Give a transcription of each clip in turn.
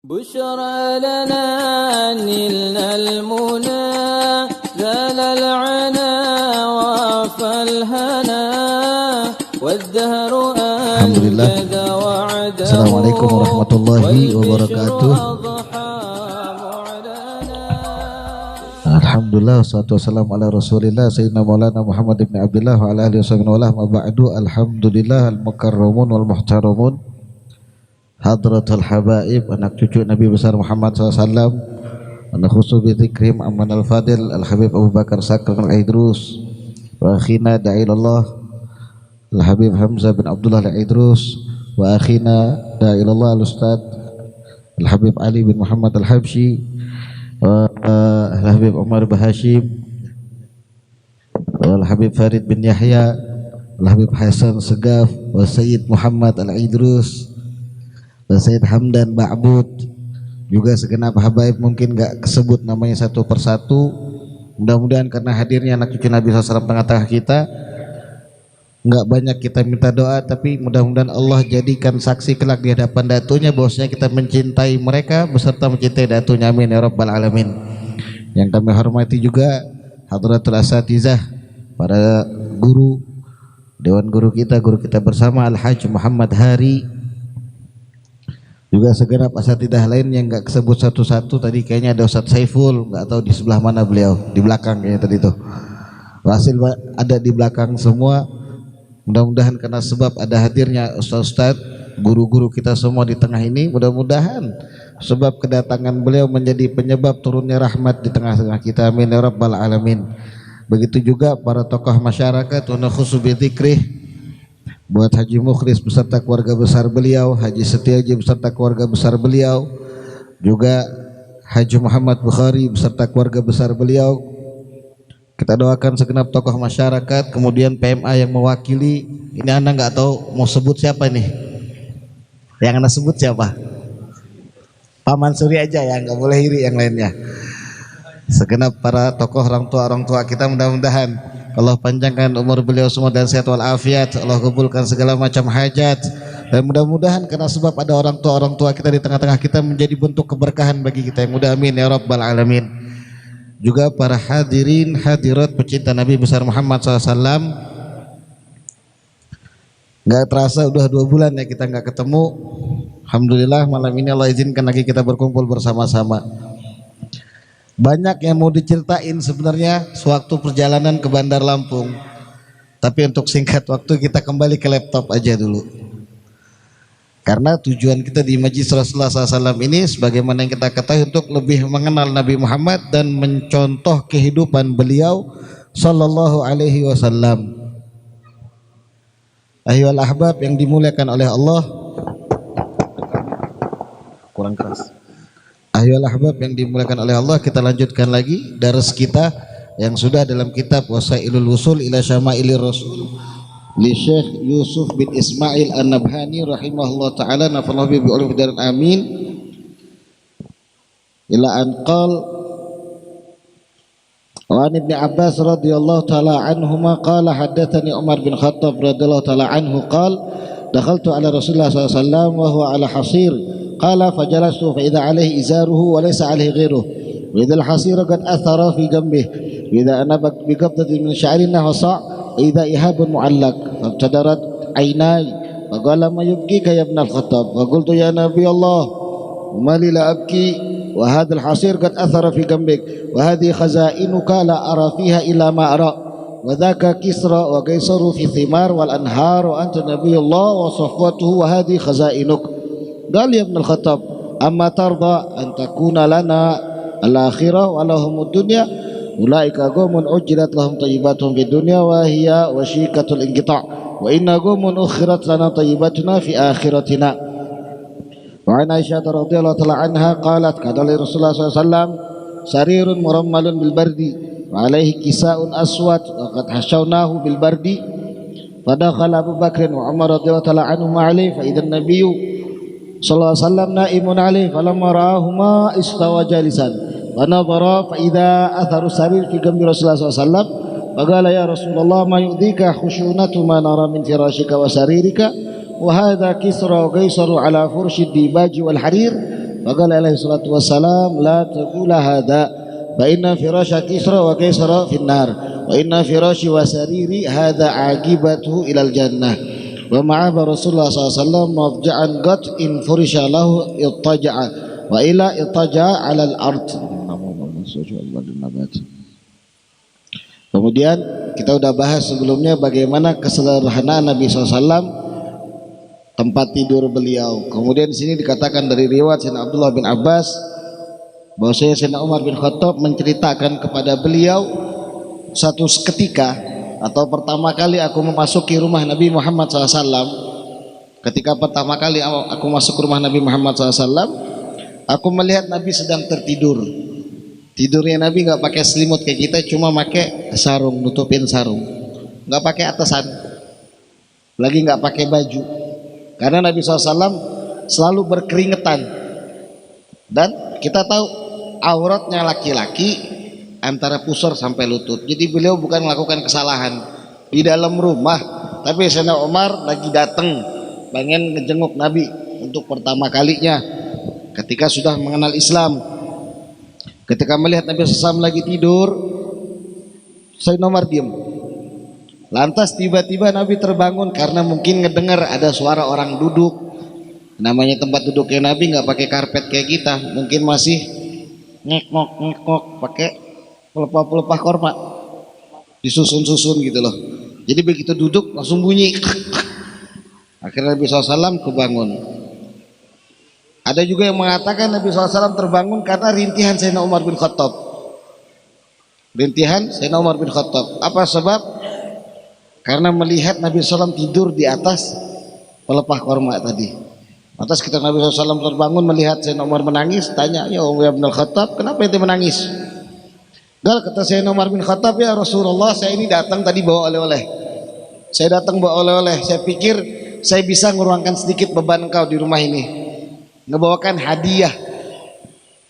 بشرى لنا نلنا المنى زال العنا وعفى الهنا والدهر أنجد وعده. Assalamualaikum warahmatullahi wabarakatuh. Alhamdulillah wassalatu wassalamu ala rasulillah sayyidina maulana Muhammad ibn Abdullah wa ala alihi wa ma ba'du. Alhamdulillah al-mukarramun wal muhtaramun hadratul habaib, anak cucu Nabi besar Muhammad SAW, anak khusus bi dzikrim amman al-fadil al-habib Abu Bakar Sakr al-Idrus wa akhina da'ilallah al-habib Hamzah bin Abdullah al-Idrus wa akhina da'ilallah al-ustad al-habib Ali bin Muhammad al-Habsyi wa al-habib Umar Bahashim wa al-habib Farid bin Yahya al-habib Hasan Segaf wa Sayyid Muhammad al-Idrus dan Sayyid Hamdan Ba'bud, juga segenap habaib mungkin gak kesebut namanya satu persatu. Mudah-mudahan karena hadirnya anak cucu Nabi SAW tengah-tengah kita, gak banyak kita minta doa, tapi mudah-mudahan Allah jadikan saksi kelak di hadapan datunya bahwasanya kita mencintai mereka beserta mencintai datunya, amin ya rabbal alamin. Yang kami hormati juga hadratul asatizah, para guru, dewan guru kita bersama Al-Hajj Muhammad Hari, juga segenap asatidah lain yang gak kesebut satu-satu. Tadi kayaknya ada Ustadz Saiful, gak tahu di sebelah mana beliau, di belakang kayaknya tadi tuh. Hasil ada di belakang semua. Mudah-mudahan karena sebab ada hadirnya Ustadz, guru-guru kita semua di tengah ini, mudah-mudahan sebab kedatangan beliau menjadi penyebab turunnya rahmat di tengah-tengah kita, amin ya rabbal alamin. Begitu juga para tokoh masyarakat, wa khusus bi dzikrih, buat Haji Mukhlis beserta keluarga besar beliau, Haji Setiaji beserta keluarga besar beliau, juga Haji Muhammad Bukhari beserta keluarga besar beliau. Kita doakan segenap tokoh masyarakat, kemudian PMA yang mewakili. Ini anda nggak tahu mau sebut siapa nih? Yang anda sebut siapa? Pak Mansuri aja ya, nggak boleh iri yang lainnya. Segenap para tokoh orang tua kita, mudah-mudahan Allah panjangkan umur beliau semua dan sehat walafiat. Allah kabulkan segala macam hajat, dan mudah-mudahan karena sebab ada orang tua kita di tengah-tengah kita menjadi bentuk keberkahan bagi kita yang mudah, amin ya rabbal alamin. Juga para hadirin hadirat pecinta Nabi besar Muhammad SAW, nggak terasa udah 2 bulan ya kita nggak ketemu. Alhamdulillah malam ini Allah izinkan lagi kita berkumpul bersama-sama. Banyak yang mau diceritain sebenarnya sewaktu perjalanan ke Bandar Lampung, tapi untuk singkat waktu kita kembali ke laptop aja dulu. Karena tujuan kita di Majlis Rasulullah SAW ini, sebagaimana yang kita ketahui, untuk lebih mengenal Nabi Muhammad dan mencontoh kehidupan beliau Sallallahu Alaihi Wasallam. Ayyuhal ahbab yang dimuliakan oleh Allah, kurang keras. Ayyuhal ahbab yang dimuliakan oleh Allah, kita lanjutkan lagi dars kita yang sudah dalam kitab Wasailul Wusul ila Syamailir Rasul li Syekh Yusuf bin Ismail An-Nabhani rahimahullah taala, nafa'allahu bi ulum fid amin, ila an qal wa an Ibnu Abbas radhiyallahu taala anhuma qala haddatsani Umar bin Khattab radhiyallahu taala anhu qala dakhaltu ala Rasulullah sallallahu alaihi wasallam wa huwa ala hasir qala fajalastu fa idza alaihi izaruhu wa laysa alaihi ghairuhu wa idza al-hasir qad athara fi jambihi wa idza anaba bi qabdatin min sha'rin nahsa idza ihabun mu'allaq fabtadarat aynai wa qala ma yubkika ya ibn al-Khattab wa qultu ya nabi Allah ma li la abki wa hadha al-hasir qad athara fi jambik wa hadhihi khazainuka la ara fiha illa ma ara wa dhaka Kisra wa Qaisaru fi thimar wal anhar wa anta nabiyullah wa safwatuhu wa hadhihi khazainuk. قال يا ابن الخطاب أما ترضى أن تكون لنا الآخرة ولهم الدنيا أولئك قوم أجرت لهم طيباتهم في الدنيا وهي وشيكة الانقطاع وإن قوم أخرت لنا طيباتنا في آخرتنا. وعن عائشة رضي الله تعالى عنها قالت كان لرسول الله صلى الله عليه وسلم سرير مرمل بالبرد وعليه كساء أسود وقد حشوناه بالبرد فدخل أبو بكر وعمر رضي الله تعالى عنهما عليه فإذا النبي sallallahu alaihi wasallam naimun alaihi falamma ra'ahuma istawa jalisan wa nadhara fa idza atharu sarir fi jambi Rasulullah sallallahu alaihi wasallam wa qala ya Rasulullah ma yu'dhika khushunatu ma nara min firashika wa saririka wa hadha Kisra wa Qaisaru ala furshi dibaji wal harir Maka alaihi salatu wassalam, la taqula hadza fa inna firasha Kisra wa Kaisara finnar wa inna firashi wa sariri hadza aqibatuhu ilal jannah. Wa ma'aba Rasulullah SAW mafja'an qad in furisha lahu ittaja'a wa ila ittaja'a 'alal ard. Kemudian kita udah bahas sebelumnya bagaimana kesederhanaan Nabi SAW, tempat tidur beliau. Kemudian di sini dikatakan dari riwayat Sayyidina Abdullah bin Abbas bahwasanya Sayyidina Umar bin Khattab menceritakan kepada beliau satu ketika atau pertama kali aku memasuki rumah Nabi Muhammad SAW. Ketika pertama kali aku masuk ke rumah Nabi Muhammad SAW, aku melihat Nabi sedang tertidur. Tidurnya Nabi nggak pakai selimut kayak kita, cuma pakai sarung, nutupin sarung, nggak pakai atasan, lagi nggak pakai baju. Karena Nabi SAW selalu berkeringetan, dan kita tahu auratnya laki-laki antara pusar sampai lutut. Jadi beliau bukan melakukan kesalahan di dalam rumah, tapi Sayyidina Umar lagi datang pengen ngejenguk Nabi untuk pertama kalinya ketika sudah mengenal Islam. Ketika melihat Nabi SAW lagi tidur, Sayyidina Umar diam. Lantas tiba-tiba Nabi terbangun karena mungkin ngedengar ada suara orang duduk. Namanya tempat duduknya Nabi nggak pakai karpet kayak kita, mungkin masih ngekok pakai pelepah-pelepah korma, disusun-susun gitu loh. Jadi begitu duduk langsung bunyi. Akhirnya Nabi SAW kebangun. Ada juga yang mengatakan Nabi SAW terbangun karena rintihan Sayyidina Umar bin Khattab. Rintihan Sayyidina Umar bin Khattab. Apa sebab? Karena melihat Nabi SAW tidur di atas pelepah korma tadi. Atas kita Nabi SAW terbangun melihat Sayyidina Umar menangis, tanya, ya Umar bin Khattab, kenapa ente menangis? Gal, kata Sayyidina Umar bin Khattab, ya Rasulullah, saya ini datang tadi bawa oleh-oleh. Saya datang bawa oleh-oleh. Saya pikir saya bisa ngurangkan sedikit beban engkau di rumah ini, ngebawakan hadiah.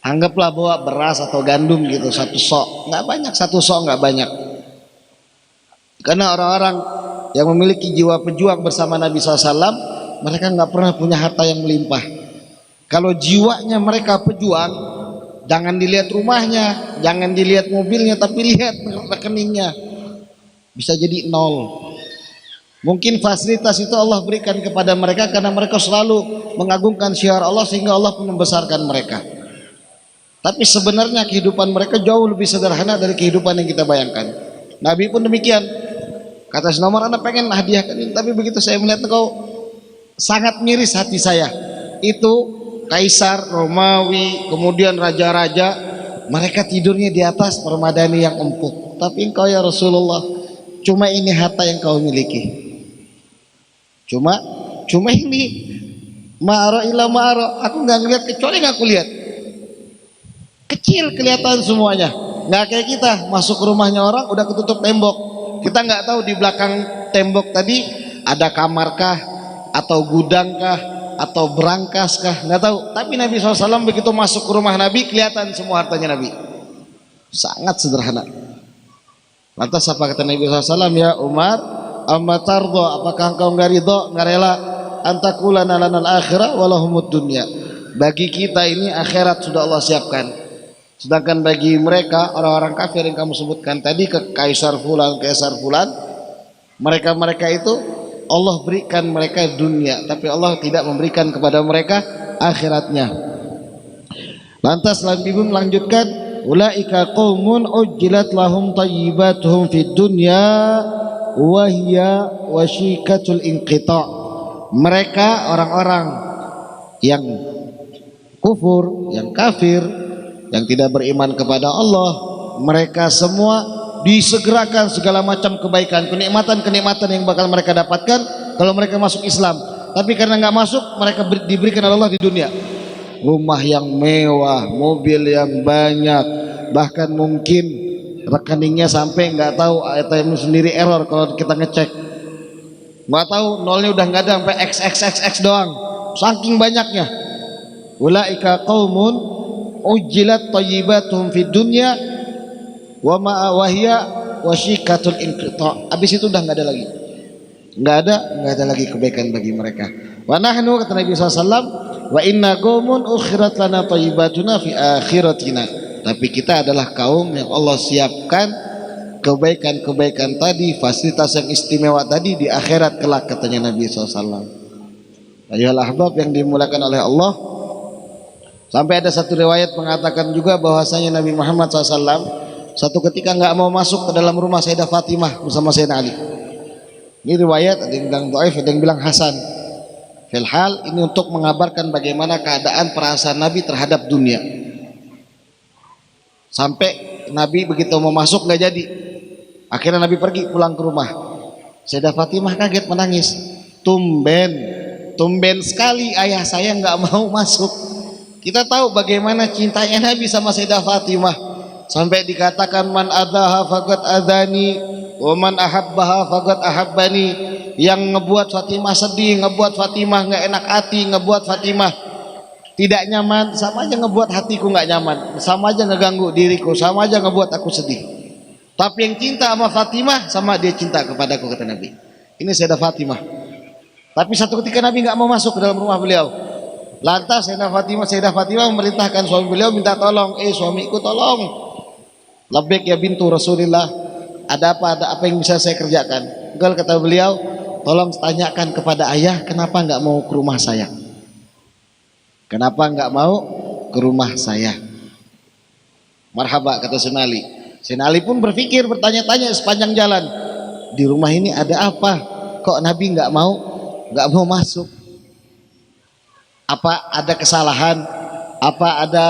Anggaplah bawa beras atau gandum gitu, satu sok, nggak banyak, satu sok nggak banyak. Karena orang-orang yang memiliki jiwa pejuang bersama Nabi SAW, mereka nggak pernah punya harta yang melimpah. Kalau jiwanya mereka pejuang, jangan dilihat rumahnya, jangan dilihat mobilnya, tapi lihat rekeningnya, bisa jadi nol. Mungkin fasilitas itu Allah berikan kepada mereka karena mereka selalu mengagungkan syiar Allah sehingga Allah pun membesarkan mereka. Tapi sebenarnya kehidupan mereka jauh lebih sederhana dari kehidupan yang kita bayangkan. Nabi pun demikian. Kata Sayyidina Umar, Anda pengen hadiahkan ini, tapi begitu saya melihat engkau sangat miris hati saya. Itu kaisar Romawi, kemudian raja-raja, mereka tidurnya di atas permadani yang empuk. Tapi engkau ya Rasulullah, cuma ini harta yang kau miliki. Cuma ini ma'ara ila ma'ara, aku nggak ngeliat kecuali nggak aku lihat. Kecil kelihatan semuanya, nggak kayak kita masuk ke rumahnya orang udah ketutup tembok. Kita nggak tahu di belakang tembok tadi ada kamarkah atau gudangkah atau berangkaskah, nggak tahu. Tapi Nabi SAW begitu masuk ke rumah Nabi kelihatan semua hartanya Nabi, sangat sederhana. Lantas apa kata Nabi SAW? Ya Umar, amma tardo, apakah engkau nggak ridho, nggak rela antakulana lanal akhirah walahumud dunya? Bagi kita ini akhirat sudah Allah siapkan, sedangkan bagi mereka orang-orang kafir yang kamu sebutkan tadi, ke kaisar fulan, mereka itu Allah berikan mereka dunia, tapi Allah tidak memberikan kepada mereka akhiratnya. Lantas Nabi melanjutkan, ulaika qaumun ujjilat lahum thayyibatuhum fid dunya wa hiya washikatul inqita'. Mereka orang-orang yang kufur, yang kafir, yang tidak beriman kepada Allah, mereka semua disegerakan segala macam kebaikan, kenikmatan yang bakal mereka dapatkan kalau mereka masuk Islam. Tapi karena nggak masuk, mereka diberikan oleh Allah di dunia rumah yang mewah, mobil yang banyak, bahkan mungkin rekeningnya sampai nggak tahu ATM sendiri error kalau kita ngecek, nggak tahu nolnya udah nggak ada, sampai XXXX doang, saking banyaknya. Ulaika qaumun ujjilat thayyibatuhum fid dunya wa ma wahiya washikatul inqita'. Habis itu udah nggak ada lagi, nggak ada lagi kebaikan bagi mereka. Wa nahnu, kata Nabi SAW, wa inna qaumun ukhirat lana thayyibatuna fi akhiratina. Tapi kita adalah kaum yang Allah siapkan kebaikan-kebaikan tadi, fasilitas yang istimewa tadi di akhirat kelak, katanya Nabi SAW. Ayolah ahbab yang dimulakan oleh Allah. Sampai ada satu riwayat mengatakan juga bahwasanya Nabi Muhammad SAW satu ketika nggak mau masuk ke dalam rumah Sayyidah Fatimah bersama Sayyidina Ali. Ini riwayat, ada yang bilang dhaif, ada yang bilang hasan. Fil hal ini untuk mengabarkan bagaimana keadaan perasaan Nabi terhadap dunia. Sampai Nabi begitu mau masuk nggak jadi. Akhirnya Nabi pergi pulang ke rumah. Sayyidah Fatimah kaget menangis. Tumben sekali ayah saya nggak mau masuk. Kita tahu bagaimana cintanya Nabi sama Sayyidah Fatimah. Sampai dikatakan man adaha faqad adani wa man ahabbaha faqad ahabbani. Yang ngebuat Fatimah sedih, ngebuat Fatimah nggak enak hati, ngebuat Fatimah tidak nyaman, sama aja ngebuat hatiku nggak nyaman, sama aja ngeganggu diriku, sama aja ngebuat aku sedih. Tapi yang cinta sama Fatimah sama dia cinta kepadaku, kata Nabi. Ini Sayyidah Fatimah. Tapi satu ketika Nabi nggak mau masuk ke dalam rumah beliau. Lantas Sayyidah Fatimah memerintahkan suami beliau minta tolong, suamiku tolong. Labbaik ya bintu Rasulillah. Ada apa yang bisa saya kerjakan? Enggak, kata beliau, tolong tanyakan kepada ayah kenapa nggak mau ke rumah saya. Kenapa nggak mau ke rumah saya? Marhaba, kata Sayyidina Ali. Sayyidina Ali pun berpikir, bertanya-tanya sepanjang jalan. Di rumah ini ada apa? Kok Nabi nggak mau masuk? Apa ada kesalahan? Apa ada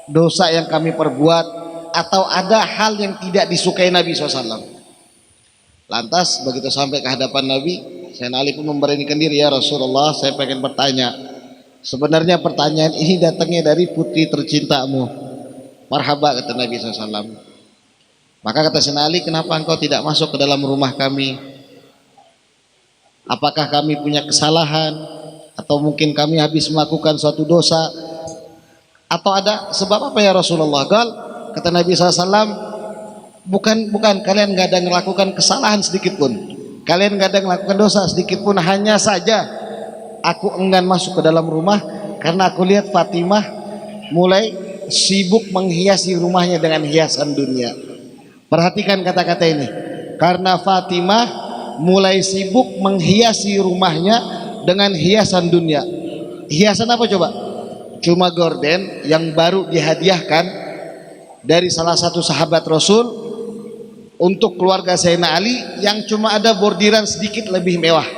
dosa yang kami perbuat? Atau ada hal yang tidak disukai Nabi SAW? Lantas begitu sampai ke hadapan Nabi, Sayyidina Ali pun memberanikan diri, ya Rasulullah, saya pengen bertanya. Sebenarnya pertanyaan ini datangnya dari putri tercintamu. Marhaba, kata Nabi SAW. Maka kata Sayyidina Ali, kenapa engkau tidak masuk ke dalam rumah kami? Apakah kami punya kesalahan? Atau mungkin kami habis melakukan suatu dosa? Atau ada sebab apa ya Rasulullah? Kata Nabi SAW, bukan, kalian gak ada melakukan kesalahan sedikit pun. Kalian gak ada melakukan dosa sedikit pun. Hanya saja aku enggan masuk ke dalam rumah karena aku lihat Fatimah mulai sibuk menghiasi rumahnya dengan hiasan dunia. Perhatikan kata-kata ini. Karena Fatimah mulai sibuk menghiasi rumahnya dengan hiasan dunia. Hiasan apa coba? Cuma gorden yang baru dihadiahkan dari salah satu sahabat Rasul untuk keluarga Sayyidina Ali, yang cuma ada bordiran sedikit lebih mewah.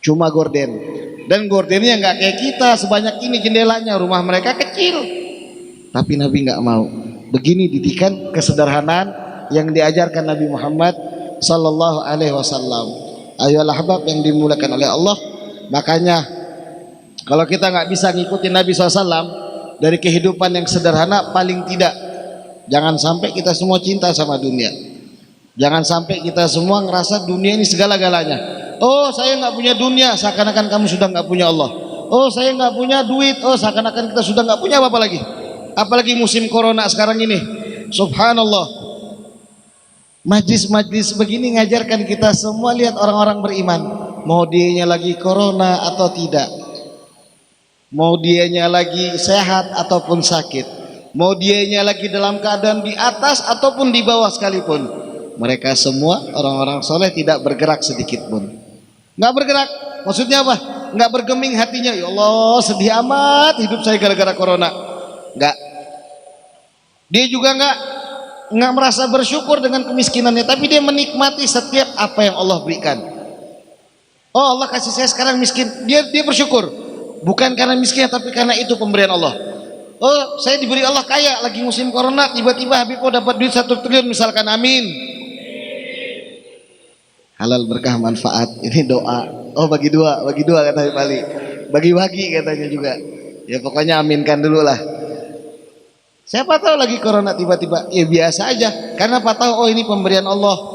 Cuma gorden, dan gordennya nggak kayak kita sebanyak ini jendelanya, rumah mereka kecil. Tapi Nabi nggak mau. Begini didikan kesederhanaan yang diajarkan Nabi Muhammad Sallallahu Alaihi Wasallam. Ayolah ahbab yang dimulakan oleh Allah. Makanya kalau kita nggak bisa ngikutin Nabi SAW dari kehidupan yang sederhana, paling tidak jangan sampai kita semua cinta sama dunia. Jangan sampai kita semua ngerasa dunia ini segala-galanya. Oh, saya nggak punya dunia, seakan-akan kamu sudah nggak punya Allah. Oh, saya nggak punya duit, oh seakan-akan kita sudah nggak punya apa lagi. Apalagi musim corona sekarang ini. Subhanallah. Majlis-majlis begini ngajarkan kita semua lihat orang-orang beriman. Mau dianya lagi corona atau tidak, mau dianya lagi sehat ataupun sakit, mau dianya lagi dalam keadaan di atas ataupun di bawah sekalipun, mereka semua orang-orang soleh tidak bergerak sedikit pun. Nggak bergerak, maksudnya apa? Nggak bergeming hatinya, ya Allah sedih amat hidup saya gara-gara corona. Nggak. Dia juga nggak merasa bersyukur dengan kemiskinannya, tapi dia menikmati setiap apa yang Allah berikan. Oh, Allah kasih saya sekarang miskin, dia bersyukur. Bukan karena miskin, tapi karena itu pemberian Allah. Oh, saya diberi Allah kaya, lagi musim corona, tiba-tiba Habib dapat duit 1 triliun misalkan, amin. Halal berkah manfaat, ini doa. Oh, bagi dua kata Habib Ali. Bagi-bagi katanya juga. Ya pokoknya aminkan dulu lah. Siapa tahu lagi corona tiba-tiba, ya biasa aja. Karena apa tahu, oh ini pemberian Allah.